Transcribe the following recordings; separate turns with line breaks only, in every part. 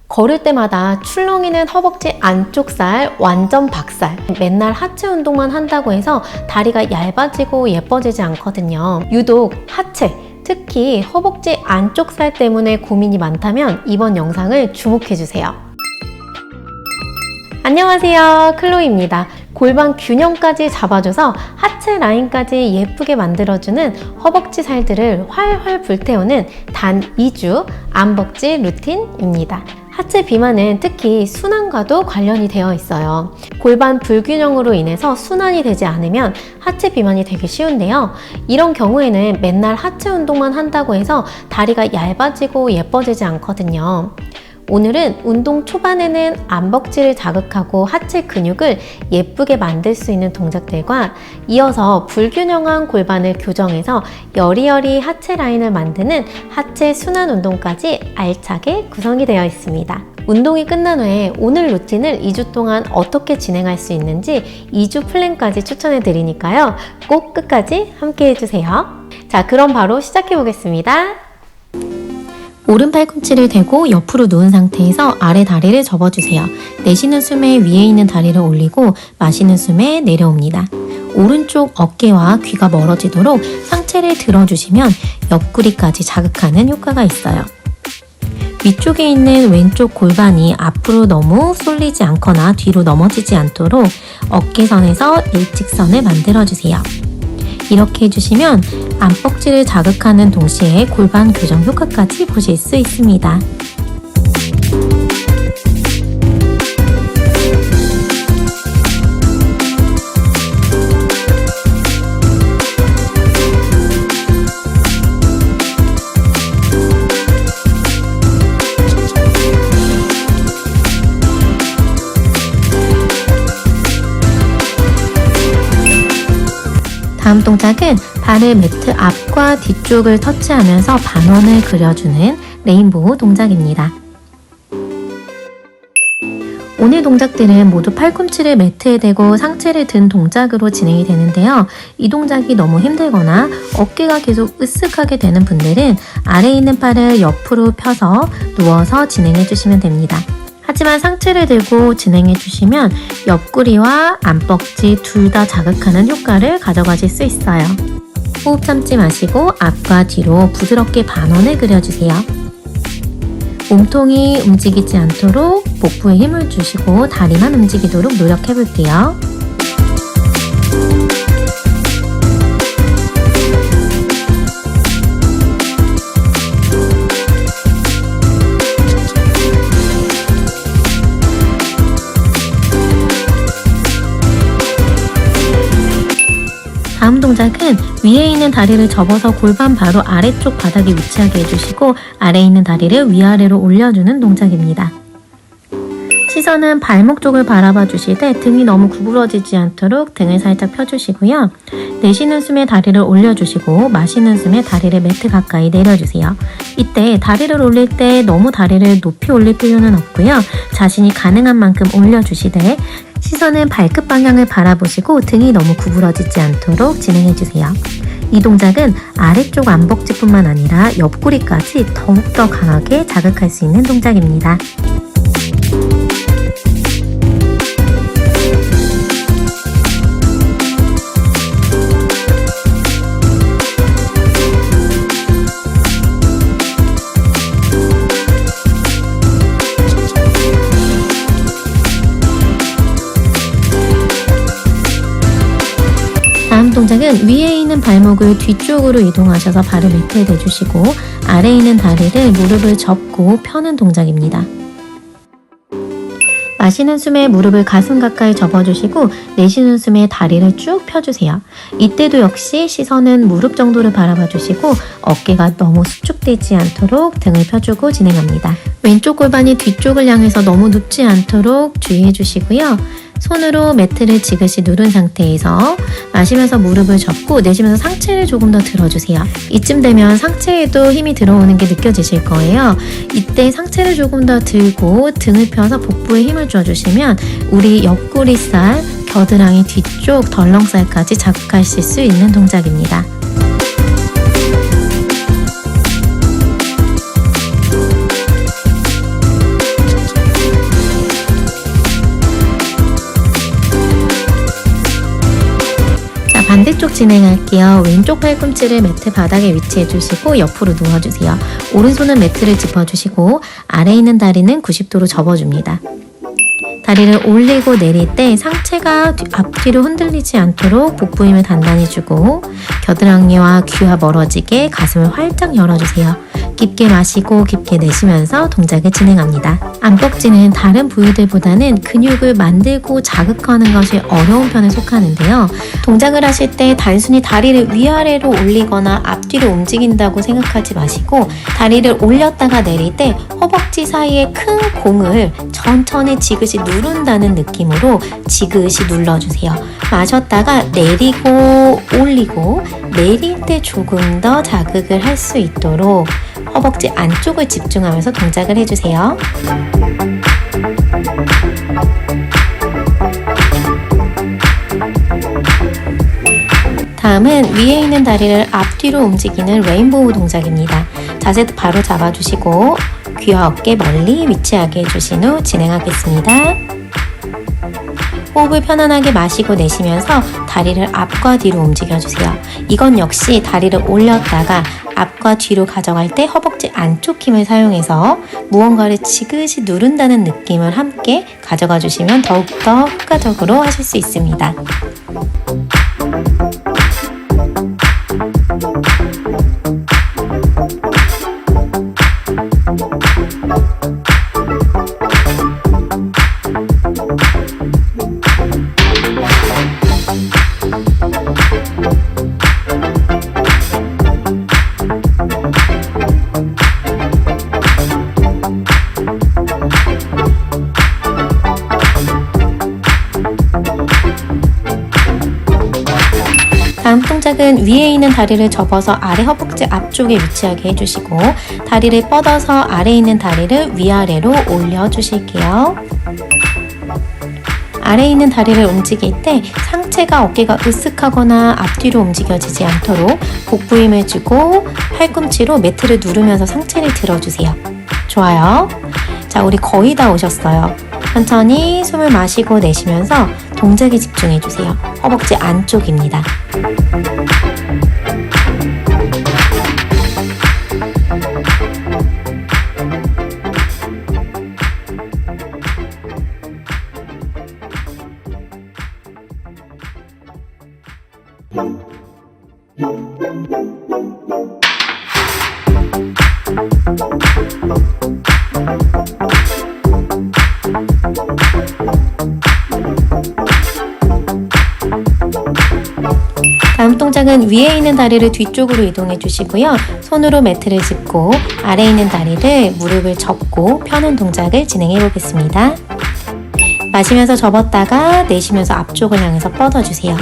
걸을 때마다 출렁이는 허벅지 안쪽 살 완전 박살. 맨날 하체 운동만 한다고 해서 다리가 얇아지고 예뻐지지 않거든요. 유독 하체, 특히 허벅지 안쪽 살 때문에 고민이 많다면 이번 영상을 주목해주세요. 안녕하세요, 클로이입니다. 골반 균형까지 잡아줘서 하체 라인까지 예쁘게 만들어주는 허벅지 살들을 활활 불태우는 단 2주 암벅지 루틴입니다. 하체 비만은 특히 순환과도 관련이 되어 있어요. 골반 불균형으로 인해서 순환이 되지 않으면 하체 비만이 되기 쉬운데요. 이런 경우에는 맨날 하체 운동만 한다고 해서 다리가 얇아지고 예뻐지지 않거든요. 오늘은 운동 초반에는 암벅지를 자극하고 하체 근육을 예쁘게 만들 수 있는 동작들과 이어서 불균형한 골반을 교정해서 여리여리 하체 라인을 만드는 하체 순환 운동까지 알차게 구성이 되어 있습니다. 운동이 끝난 후에 오늘 루틴을 2주 동안 어떻게 진행할 수 있는지 2주 플랜까지 추천해 드리니까요. 꼭 끝까지 함께 해주세요. 자, 그럼 바로 시작해 보겠습니다. 오른 팔꿈치를 대고 옆으로 누운 상태에서 아래 다리를 접어주세요. 내쉬는 숨에 위에 있는 다리를 올리고 마시는 숨에 내려옵니다. 오른쪽 어깨와 귀가 멀어지도록 상체를 들어주시면 옆구리까지 자극하는 효과가 있어요. 위쪽에 있는 왼쪽 골반이 앞으로 너무 쏠리지 않거나 뒤로 넘어지지 않도록 어깨선에서 일직선을 만들어주세요. 이렇게 해주시면 암벅지를 자극하는 동시에 골반 교정 효과까지 보실 수 있습니다. 다음 동작은 발을 매트 앞과 뒤쪽을 터치하면서 반원을 그려주는 레인보우 동작입니다. 오늘 동작들은 모두 팔꿈치를 매트에 대고 상체를 든 동작으로 진행이 되는데요. 이 동작이 너무 힘들거나 어깨가 계속 으쓱하게 되는 분들은 아래에 있는 팔을 옆으로 펴서 누워서 진행해 주시면 됩니다. 하지만 상체를 들고 진행해 주시면 옆구리와 안벅지 둘 다 자극하는 효과를 가져가실 수 있어요. 호흡 참지 마시고 앞과 뒤로 부드럽게 반원을 그려주세요. 몸통이 움직이지 않도록 복부에 힘을 주시고 다리만 움직이도록 노력해 볼게요. 다음 동작은 위에 있는 다리를 접어서 골반 바로 아래쪽 바닥에 위치하게 해주시고 아래에 있는 다리를 위아래로 올려주는 동작입니다. 시선은 발목 쪽을 바라봐 주시되 등이 너무 구부러지지 않도록 등을 살짝 펴주시고요. 내쉬는 숨에 다리를 올려주시고 마시는 숨에 다리를 매트 가까이 내려주세요. 이때 다리를 올릴 때 너무 다리를 높이 올릴 필요는 없고요. 자신이 가능한 만큼 올려주시되 시선은 발끝 방향을 바라보시고 등이 너무 구부러지지 않도록 진행해주세요. 이 동작은 아래쪽 암벅지뿐만 아니라 옆구리까지 더욱더 강하게 자극할 수 있는 동작입니다. 다음 동작은 위에 있는 발목을 뒤쪽으로 이동하셔서 발을 매트에 대주시고 아래에 있는 다리를 무릎을 접고 펴는 동작입니다. 마시는 숨에 무릎을 가슴 가까이 접어주시고 내쉬는 숨에 다리를 쭉 펴주세요. 이때도 역시 시선은 무릎 정도를 바라봐 주시고 어깨가 너무 수축되지 않도록 등을 펴주고 진행합니다. 왼쪽 골반이 뒤쪽을 향해서 너무 눕지 않도록 주의해 주시고요. 손으로 매트를 지그시 누른 상태에서 마시면서 무릎을 접고 내쉬면서 상체를 조금 더 들어주세요. 이쯤 되면 상체에도 힘이 들어오는 게 느껴지실 거예요. 이때 상체를 조금 더 들고 등을 펴서 복부에 힘을 줘주시면 우리 옆구리살, 겨드랑이 뒤쪽 덜렁살까지 자극하실 수 있는 동작입니다. 진행할게요. 왼쪽 팔꿈치를 매트 바닥에 위치해 주시고 옆으로 누워주세요. 오른손은 매트를 짚어주시고 아래에 있는 다리는 90도로 접어줍니다. 다리를 올리고 내릴 때 상체가 앞뒤로 흔들리지 않도록 복부 힘을 단단히 주고 겨드랑이와 귀와 멀어지게 가슴을 활짝 열어주세요. 깊게 마시고 깊게 내쉬면서 동작을 진행합니다. 안벅지는 다른 부위들보다는 근육을 만들고 자극하는 것이 어려운 편에 속하는데요. 동작을 하실 때 단순히 다리를 위아래로 올리거나 앞뒤로 움직인다고 생각하지 마시고 다리를 올렸다가 내릴 때 허벅지 사이에 큰 공을 천천히 지그시 누른다는 느낌으로 지그시 눌러주세요. 마셨다가 내리고 올리고 내릴 때 조금 더 자극을 할 수 있도록 허벅지 안쪽을 집중하면서 동작을 해주세요. 다음은 위에 있는 다리를 앞뒤로 움직이는 레인보우 동작입니다. 자세 바로 잡아주시고 귀와 어깨 멀리 위치하게 해주신 후 진행하겠습니다. 호흡을 편안하게 마시고 내쉬면서 다리를 앞과 뒤로 움직여주세요. 이건 역시 다리를 올렸다가 앞과 뒤로 가져갈 때 허벅지 안쪽 힘을 사용해서 무언가를 지그시 누른다는 느낌을 함께 가져가 주시면 더욱더 효과적으로 하실 수 있습니다. 다음 동작은 위에 있는 다리를 접어서 아래 허벅지 앞쪽에 위치하게 해주시고 다리를 뻗어서 아래에 있는 다리를 위아래로 올려주실게요. 아래에 있는 다리를 움직일 때 상체가 어깨가 으쓱하거나 앞뒤로 움직여지지 않도록 복부 힘을 주고 팔꿈치로 매트를 누르면서 상체를 들어주세요. 좋아요. 자, 우리 거의 다 오셨어요. 천천히 숨을 마시고 내쉬면서 동작에 집중해주세요. 허벅지 안쪽입니다. 다음 동작은 위에 있는 다리를 뒤쪽으로 이동해 주시고요. 손으로 매트를 짚고 아래에 있는 다리를 무릎을 접고 펴는 동작을 진행해 보겠습니다. 마시면서 접었다가 내쉬면서 앞쪽을 향해서 뻗어주세요.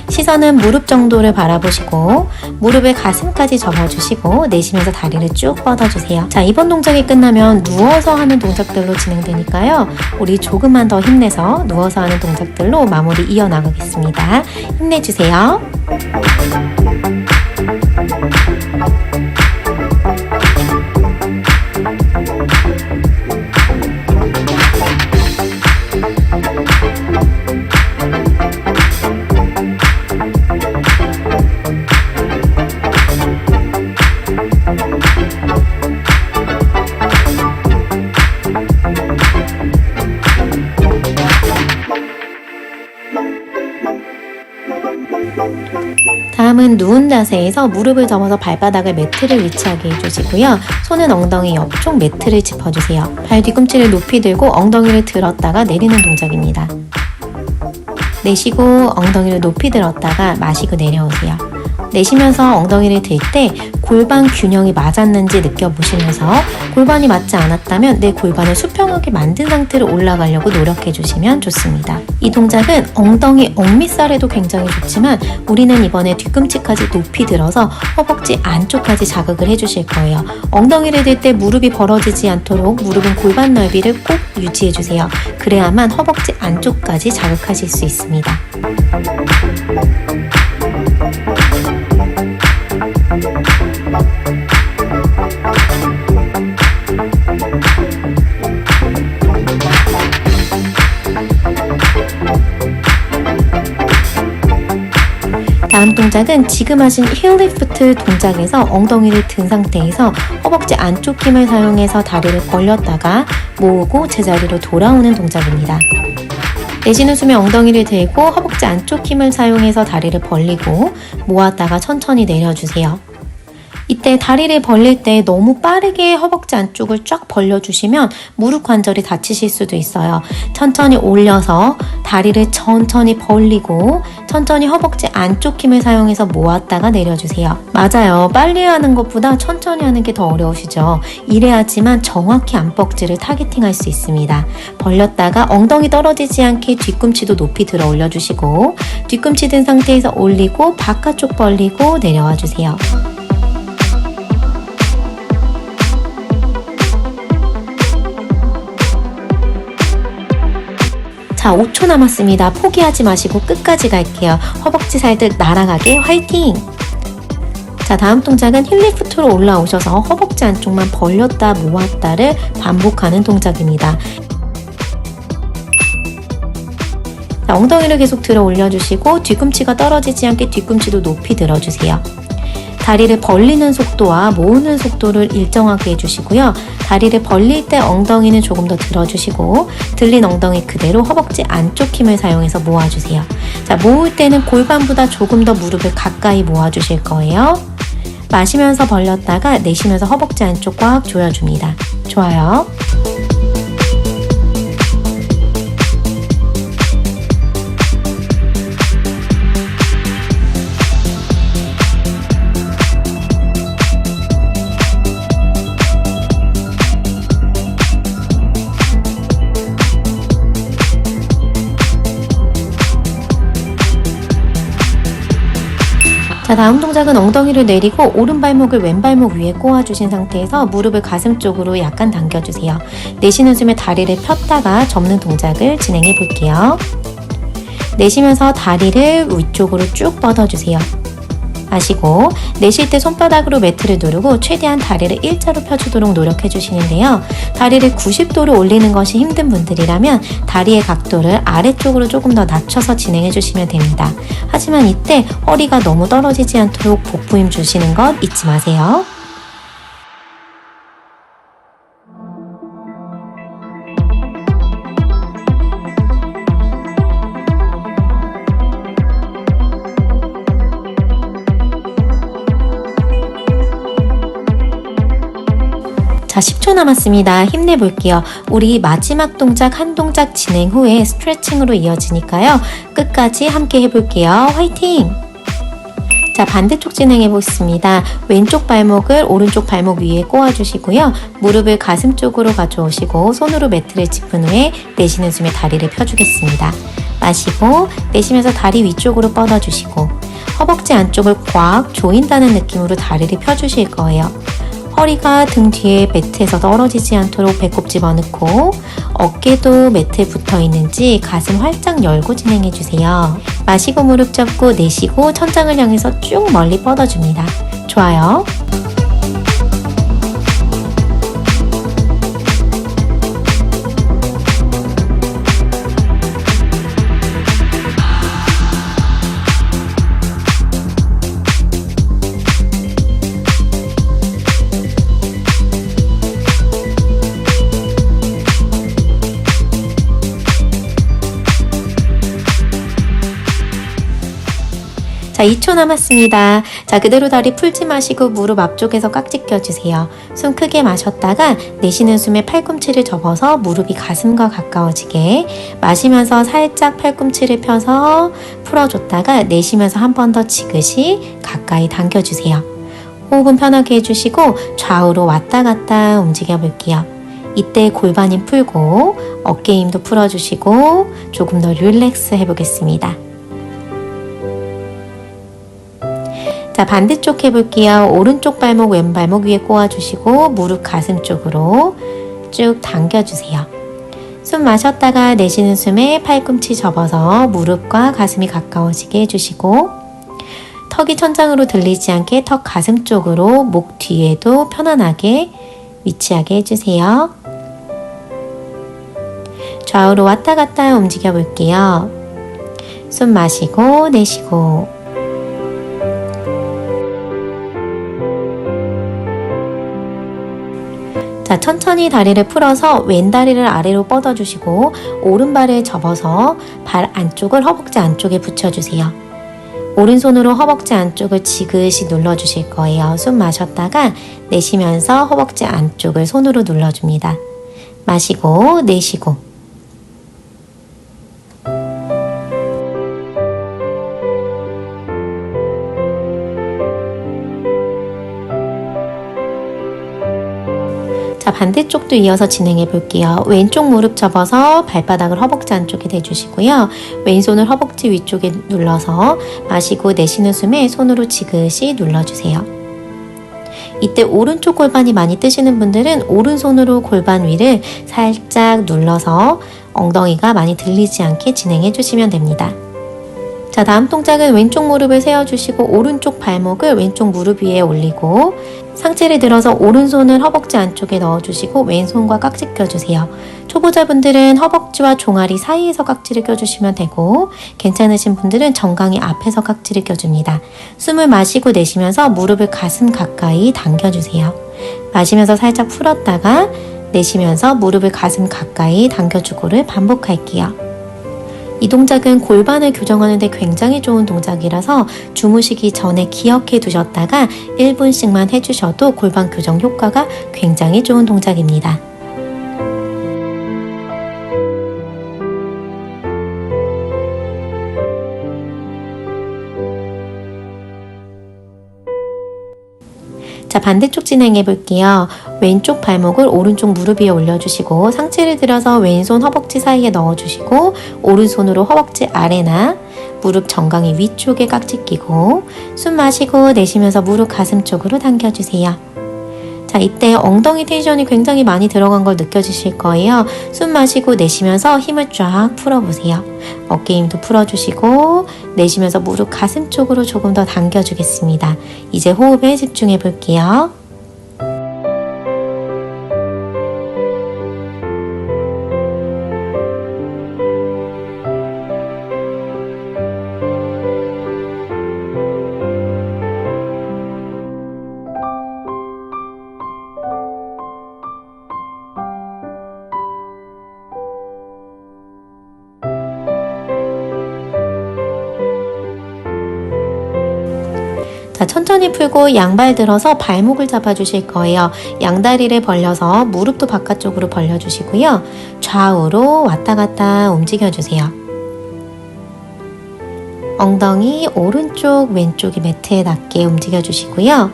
시선은 무릎 정도를 바라보시고 무릎을 가슴까지 접어주시고 내쉬면서 다리를 쭉 뻗어주세요. 자, 이번 동작이 끝나면 누워서 하는 동작들로 진행되니까요. 우리 조금만 더 힘내서 누워서 하는 동작들로 마무리 이어나가겠습니다. 힘내주세요. 다음은 누운 자세에서 무릎을 접어서 발바닥을 매트를 위치하게 해주시고요. 손은 엉덩이 옆쪽 매트를 짚어주세요. 발 뒤꿈치를 높이 들고 엉덩이를 들었다가 내리는 동작입니다. 내쉬고 엉덩이를 높이 들었다가 마시고 내려오세요. 내쉬면서 엉덩이를 들 때 골반 균형이 맞았는지 느껴보시면서 골반이 맞지 않았다면 내 골반을 수평하게 만든 상태로 올라가려고 노력해 주시면 좋습니다. 이 동작은 엉덩이 억밑살에도 굉장히 좋지만 우리는 이번에 뒤꿈치까지 높이 들어서 허벅지 안쪽까지 자극을 해주실 거예요. 엉덩이를 들 때 무릎이 벌어지지 않도록 무릎은 골반 넓이를 꼭 유지해 주세요. 그래야만 허벅지 안쪽까지 자극하실 수 있습니다. 다음 다음 동작은 지금 하신 힐 리프트 동작에서 엉덩이를 든 상태에서 허벅지 안쪽 힘을 사용해서 다리를 벌렸다가 모으고 제자리로 돌아오는 동작입니다. 내쉬는 숨에 엉덩이를 들고 허벅지 안쪽 힘을 사용해서 다리를 벌리고 모았다가 천천히 내려주세요. 이때 다리를 벌릴 때 너무 빠르게 허벅지 안쪽을 쫙 벌려주시면 무릎 관절이 다치실 수도 있어요. 천천히 올려서 다리를 천천히 벌리고 천천히 허벅지 안쪽 힘을 사용해서 모았다가 내려주세요. 맞아요. 빨리 하는 것보다 천천히 하는 게 더 어려우시죠? 이래야지만 정확히 안벅지를 타겟팅할 수 있습니다. 벌렸다가 엉덩이 떨어지지 않게 뒤꿈치도 높이 들어 올려주시고 뒤꿈치 든 상태에서 올리고 바깥쪽 벌리고 내려와 주세요. 자, 5초 남았습니다. 포기하지 마시고 끝까지 갈게요. 허벅지 살들 날아가게 화이팅! 자, 다음 동작은 힐리프트로 올라오셔서 허벅지 안쪽만 벌렸다 모았다를 반복하는 동작입니다. 자, 엉덩이를 계속 들어 올려주시고 뒤꿈치가 떨어지지 않게 뒤꿈치도 높이 들어주세요. 다리를 벌리는 속도와 모으는 속도를 일정하게 해주시고요. 다리를 벌릴 때 엉덩이는 조금 더 들어주시고 들린 엉덩이 그대로 허벅지 안쪽 힘을 사용해서 모아주세요. 자, 모을 때는 골반보다 조금 더 무릎을 가까이 모아주실 거예요. 마시면서 벌렸다가 내쉬면서 허벅지 안쪽 꽉 조여줍니다. 좋아요. 자, 다음 동작은 엉덩이를 내리고 오른발목을 왼발목 위에 꼬아주신 상태에서 무릎을 가슴 쪽으로 약간 당겨주세요. 내쉬는 숨에 다리를 폈다가 접는 동작을 진행해 볼게요. 내쉬면서 다리를 위쪽으로 쭉 뻗어주세요. 마시고 내쉴 때 손바닥으로 매트를 누르고 최대한 다리를 일자로 펴주도록 노력해 주시는데요. 다리를 90도로 올리는 것이 힘든 분들이라면 다리의 각도를 아래쪽으로 조금 더 낮춰서 진행해 주시면 됩니다. 하지만 이때 허리가 너무 떨어지지 않도록 복부 힘 주시는 것 잊지 마세요. 자, 10초 남았습니다. 힘내볼게요. 우리 마지막 동작 한 동작 진행 후에 스트레칭으로 이어지니까요. 끝까지 함께 해볼게요. 화이팅! 자, 반대쪽 진행해 보겠습니다. 왼쪽 발목을 오른쪽 발목 위에 꼬아주시고요. 무릎을 가슴 쪽으로 가져오시고 손으로 매트를 짚은 후에 내쉬는 숨에 다리를 펴주겠습니다. 마시고 내쉬면서 다리 위쪽으로 뻗어주시고 허벅지 안쪽을 꽉 조인다는 느낌으로 다리를 펴주실 거예요. 허리가 등 뒤에 매트에서 떨어지지 않도록 배꼽 집어넣고 어깨도 매트에 붙어 있는지 가슴 활짝 열고 진행해 주세요. 마시고 무릎 접고 내쉬고 천장을 향해서 쭉 멀리 뻗어줍니다. 좋아요. 자, 2초 남았습니다. 자, 그대로 다리 풀지 마시고 무릎 앞쪽에서 깍지 껴주세요. 숨 크게 마셨다가 내쉬는 숨에 팔꿈치를 접어서 무릎이 가슴과 가까워지게 마시면서 살짝 팔꿈치를 펴서 풀어줬다가 내쉬면서 한 번 더 지그시 가까이 당겨주세요. 호흡은 편하게 해주시고 좌우로 왔다 갔다 움직여 볼게요. 이때 골반 힘 풀고 어깨 힘도 풀어주시고 조금 더 릴렉스 해보겠습니다. 자, 반대쪽 해볼게요. 오른쪽 발목 왼발목 위에 꼬아주시고 무릎 가슴 쪽으로 쭉 당겨주세요. 숨 마셨다가 내쉬는 숨에 팔꿈치 접어서 무릎과 가슴이 가까워지게 해주시고 턱이 천장으로 들리지 않게 턱 가슴 쪽으로 목 뒤에도 편안하게 위치하게 해주세요. 좌우로 왔다 갔다 움직여 볼게요. 숨 마시고 내쉬고 자, 천천히 다리를 풀어서 왼 다리를 아래로 뻗어주시고 오른발을 접어서 발 안쪽을 허벅지 안쪽에 붙여주세요. 오른손으로 허벅지 안쪽을 지그시 눌러주실 거예요. 숨 마셨다가 내쉬면서 허벅지 안쪽을 손으로 눌러줍니다. 마시고 내쉬고. 자, 반대쪽도 이어서 진행해 볼게요. 왼쪽 무릎 접어서 발바닥을 허벅지 안쪽에 대주시고요. 왼손을 허벅지 위쪽에 눌러서 마시고 내쉬는 숨에 손으로 지그시 눌러주세요. 이때 오른쪽 골반이 많이 뜨시는 분들은 오른손으로 골반 위를 살짝 눌러서 엉덩이가 많이 들리지 않게 진행해 주시면 됩니다. 자, 다음 동작은 왼쪽 무릎을 세워주시고 오른쪽 발목을 왼쪽 무릎 위에 올리고 상체를 들어서 오른손을 허벅지 안쪽에 넣어주시고 왼손과 깍지 껴주세요. 초보자분들은 허벅지와 종아리 사이에서 깍지를 껴주시면 되고 괜찮으신 분들은 정강이 앞에서 깍지를 껴줍니다. 숨을 마시고 내쉬면서 무릎을 가슴 가까이 당겨주세요. 마시면서 살짝 풀었다가 내쉬면서 무릎을 가슴 가까이 당겨주고를 반복할게요. 이 동작은 골반을 교정하는 데 굉장히 좋은 동작이라서 주무시기 전에 기억해 두셨다가 1분씩만 해주셔도 골반 교정 효과가 굉장히 좋은 동작입니다. 자, 반대쪽 진행해 볼게요. 왼쪽 발목을 오른쪽 무릎 위에 올려주시고 상체를 들어서 왼손 허벅지 사이에 넣어주시고 오른손으로 허벅지 아래나 무릎 정강이 위쪽에 깍지 끼고 숨 마시고 내쉬면서 무릎 가슴 쪽으로 당겨주세요. 자, 이때 엉덩이 텐션이 굉장히 많이 들어간 걸 느껴지실 거예요. 숨 마시고 내쉬면서 힘을 쫙 풀어보세요. 어깨 힘도 풀어주시고 내쉬면서 무릎 가슴 쪽으로 조금 더 당겨주겠습니다. 이제 호흡에 집중해 볼게요. 자, 천천히 풀고 양발 들어서 발목을 잡아주실 거예요. 양다리를 벌려서 무릎도 바깥쪽으로 벌려주시고요. 좌우로 왔다 갔다 움직여주세요. 엉덩이 오른쪽 왼쪽이 매트에 닿게 움직여주시고요.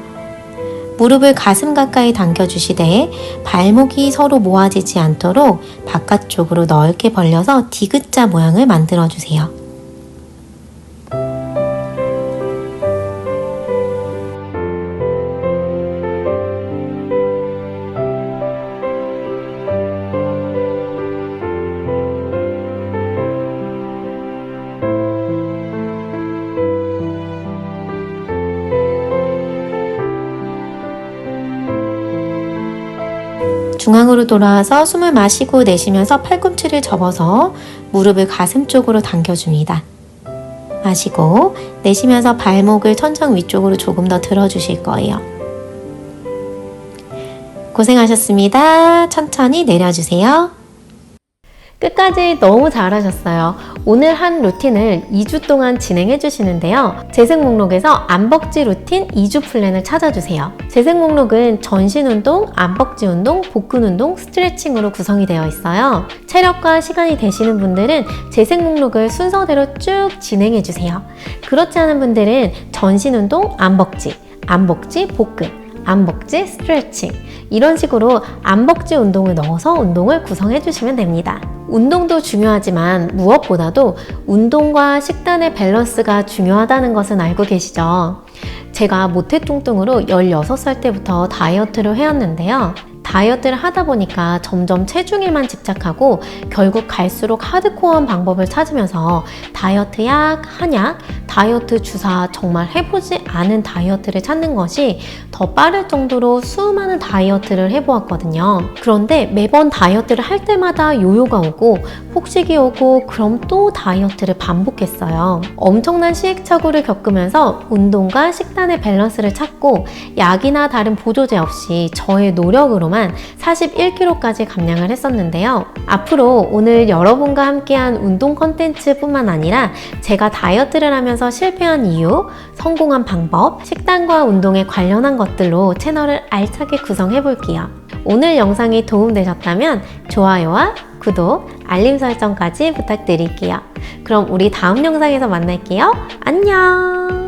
무릎을 가슴 가까이 당겨주시되 발목이 서로 모아지지 않도록 바깥쪽으로 넓게 벌려서 디귿자 모양을 만들어주세요. 중앙으로 돌아와서 숨을 마시고 내쉬면서 팔꿈치를 접어서 무릎을 가슴 쪽으로 당겨줍니다. 마시고 내쉬면서 발목을 천장 위쪽으로 조금 더 들어주실 거예요. 고생하셨습니다. 천천히 내려주세요. 끝까지 너무 잘하셨어요. 오늘 한 루틴을 2주 동안 진행해 주시는데요. 재생 목록에서 안벅지 루틴 2주 플랜을 찾아주세요. 재생 목록은 전신 운동, 안벅지 운동, 복근 운동, 스트레칭으로 구성이 되어 있어요. 체력과 시간이 되시는 분들은 재생 목록을 순서대로 쭉 진행해 주세요. 그렇지 않은 분들은 전신 운동, 안벅지, 안벅지, 복근, 안벅지, 스트레칭 이런 식으로 안벅지 운동을 넣어서 운동을 구성해 주시면 됩니다. 운동도 중요하지만 무엇보다도 운동과 식단의 밸런스가 중요하다는 것은 알고 계시죠? 제가 모태뚱뚱으로 16살 때부터 다이어트를 해왔는데요. 다이어트를 하다 보니까 점점 체중에만 집착하고 결국 갈수록 하드코어한 방법을 찾으면서 다이어트 약, 한약, 다이어트 주사 정말 해보지 않은 다이어트를 찾는 것이 더 빠를 정도로 수많은 다이어트를 해보았거든요. 그런데 매번 다이어트를 할 때마다 요요가 오고 폭식이 오고 그럼 또 다이어트를 반복했어요. 엄청난 시행착오를 겪으면서 운동과 식단의 밸런스를 찾고 약이나 다른 보조제 없이 저의 노력으로만 41kg까지 감량을 했었는데요. 앞으로 오늘 여러분과 함께한 운동 컨텐츠 뿐만 아니라 제가 다이어트를 하면서 실패한 이유, 성공한 방법, 식단과 운동에 관련한 것들로 채널을 알차게 구성해 볼게요. 오늘 영상이 도움되셨다면 좋아요와 구독, 알림 설정까지 부탁드릴게요. 그럼 우리 다음 영상에서 만날게요. 안녕!